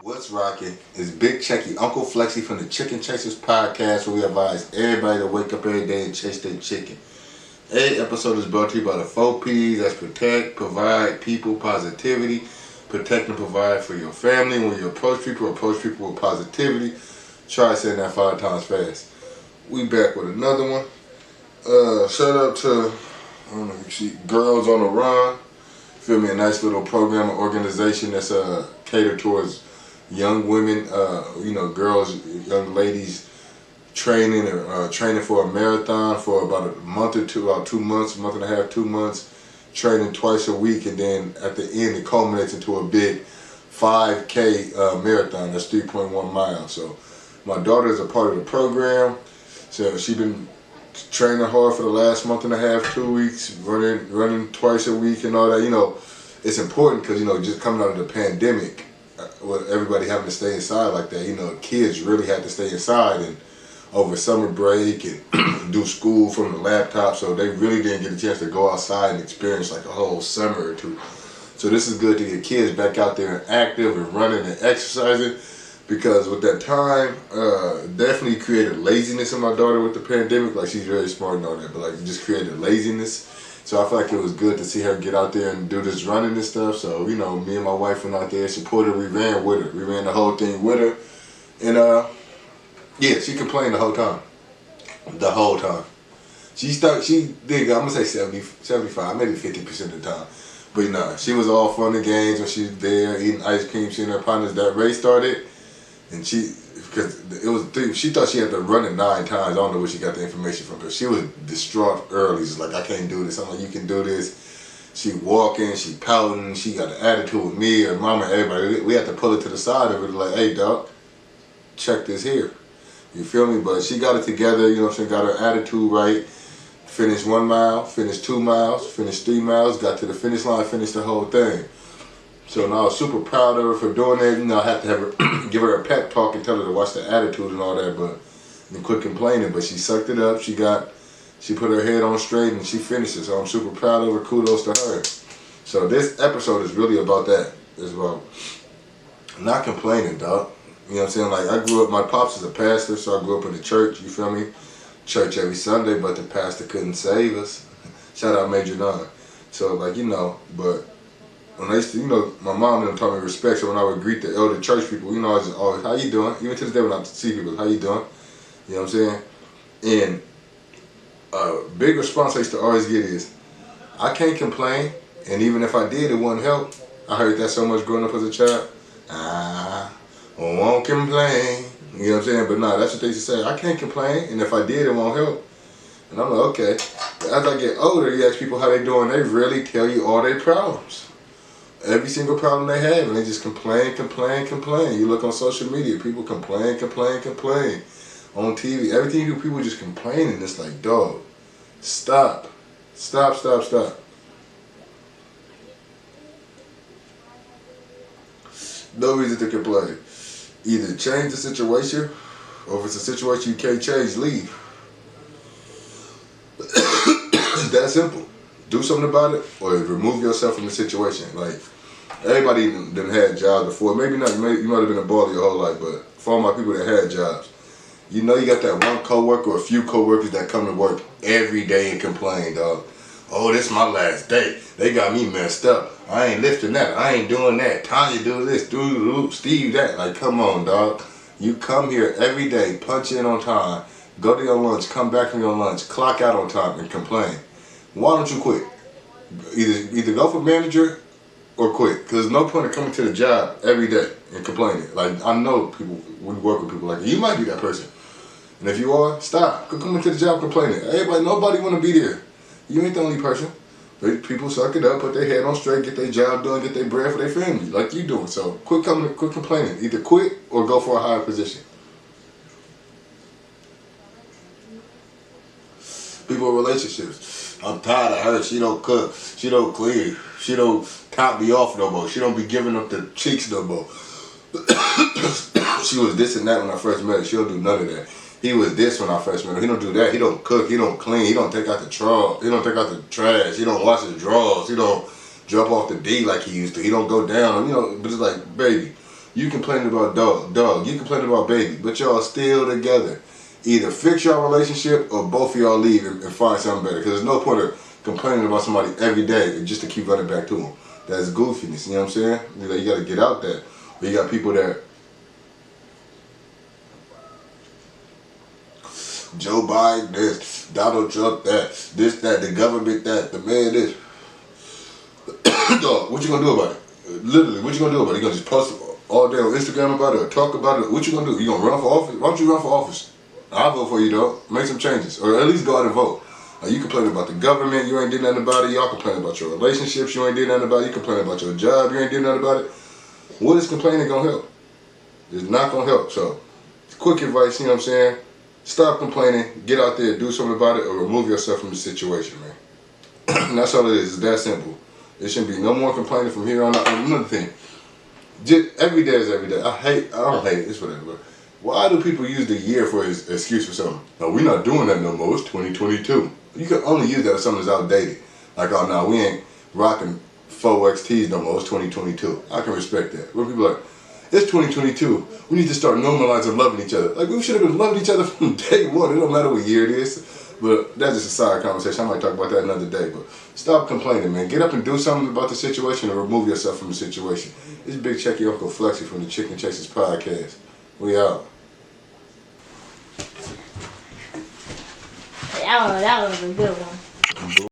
What's rocking? It's Big Checky, Uncle Flexy from the Chicken Chasers podcast, where we advise everybody to wake up every day and chase their chicken. Every episode is brought to you by the 4 P's. That's protect, provide, people, positivity. Protect and provide for your family. When you approach people with positivity. Try saying that 5 times fast. We back with another one. Shout out to, I don't know if you see, Girls on the Run. Feel me? A nice little program or organization that's catered towards young women, girls, young ladies training for a marathon for about a month or two, about 2 months, a month and a half, 2 months, training twice a week, and then at the end it culminates into a big 5K marathon. That's 3.1 miles. So my daughter is a part of the program. So she's been training hard for the last month and a half, 2 weeks, running twice a week and all that. You know, it's important because, just coming out of the pandemic, with everybody having to stay inside like that, kids really had to stay inside and over summer break and do school from the laptop, so they really didn't get a chance to go outside and experience like a whole summer or two. So this is good to get kids back out there and active and running and exercising, because with that time, definitely created laziness in my daughter with the pandemic. Like, she's very smart and all that, but like, it just created laziness. So I feel like it was good to see her get out there and do this running and stuff. So, me and my wife went out there, supported her, we ran with her. We ran the whole thing with her. And, yeah, she complained the whole time. The whole time. She did, I'm going to say 70, 75, maybe 50% of the time. But, nah, she was all fun and games when she was there, eating ice cream, seeing her partners. That race started, and because it was she thought she had to run it 9 times. I don't know where she got the information from, but she was distraught early. She's like, I can't do this. I'm like, you can do this. She walking, she pouting, she got an attitude with me, her mama, everybody. We had to pull her to the side of it, like, hey, dog, check this here. You feel me? But she got it together, got her attitude right. Finished 1 mile, finished 2 miles, finished 3 miles, got to the finish line, finished the whole thing. So now I was super proud of her for doing that. I had to have her give her a pep talk and tell her to watch the attitude and all that, but and quit complaining. But she sucked it up. She put her head on straight and she finished it. So I'm super proud of her. Kudos to her. So this episode is really about that as well. Not complaining, dog. You know what I'm saying? Like, I grew up, my pops is a pastor, so I grew up in the church. You feel me? Church every Sunday, but the pastor couldn't save us. Shout out Major Don. So like, but when I used to, my mom didn't taught me respect, so when I would greet the elder church people, I was just always, how you doing? Even to this day when I see people, how you doing? You know what I'm saying? And a big response I used to always get is, I can't complain, and even if I did, it wouldn't help. I heard that so much growing up as a child. I won't complain. You know what I'm saying? But nah, that's what they used to say. I can't complain, and if I did, it won't help. And I'm like, okay. But as I get older, you ask people how they doing, they really tell you all their problems. Every single problem they have, and they just complain. You look on social media, people complain. On TV, everything, people just complaining. It's like, dog, stop. No reason to complain. Either change the situation, or if it's a situation you can't change, leave. It's that simple. Do something about it, or remove yourself from the situation. Like, everybody done had jobs before. Maybe not. You might have been a baller your whole life, but for all my people that had jobs, you got that one coworker or a few coworkers that come to work every day and complain, dog. Oh, this is my last day. They got me messed up. I ain't lifting that. I ain't doing that. Tanya do this. Do Steve that. Like, come on, dog. You come here every day, punch in on time, go to your lunch, come back from your lunch, clock out on time, and complain. Why don't you quit? Either go for manager or quit. Because there's no point in coming to the job every day and complaining. Like, I know people, we work with people like you might be that person. And if you are, stop. Come into the job complaining. Nobody want to be there. You ain't the only person. People suck it up, put their head on straight, get their job done, get their bread for their family, like you doing. So quit complaining. Either quit or go for a higher position. People in relationships. I'm tired of her. She don't cook. She don't clean. She don't top me off no more. She don't be giving up the cheeks no more. She was this and that when I first met her. She don't do none of that. He was this when I first met him. He don't do that. He don't cook. He don't clean. He don't take out the trash. He don't take out the trash. He don't wash his drawers. He don't drop off the D like he used to. He don't go down. But it's like, baby, You complaining about dog. You complaining about baby, but y'all still together. Either fix your relationship or both of y'all leave and find something better. Because there's no point of complaining about somebody every day just to keep running back to them. That's goofiness, you know what I'm saying? You got to get out there. But you got people that Joe Biden this, Donald Trump that, this, that, the government that, the man this. Dog, what you gonna do about it? Literally, what you gonna do about it? You gonna just post all day on Instagram about it or talk about it? What you gonna do? You gonna run for office? Why don't you run for office? I'll vote for you, dog. Make some changes. Or at least go out and vote. You complaining about the government, you ain't did nothing about it. Y'all complaining about your relationships, you ain't did nothing about it. You complaining about your job, you ain't did nothing about it. What is complaining gonna help? It's not gonna help. So, quick advice, you know what I'm saying? Stop complaining, get out there, do something about it, or remove yourself from the situation, man. And that's all it is. It's that simple. There shouldn't be no more complaining from here on out. And another thing, just every day is every day. I don't hate it, it's whatever. Why do people use the year for his excuse for something? No, we're not doing that no more. It's 2022. You can only use that if something's outdated. Like, oh no, we ain't rocking 4XTs no more. It's 2022. I can respect that. When people are like, it's 2022. We need to start normalizing loving each other. Like, we should have been loving each other from day one. It don't matter what year it is. But that's just a side conversation. I might talk about that another day. But stop complaining, man. Get up and do something about the situation and remove yourself from the situation. This is Big Checky Uncle Flexy from the Chicken Chasers podcast. We out. That was a good one.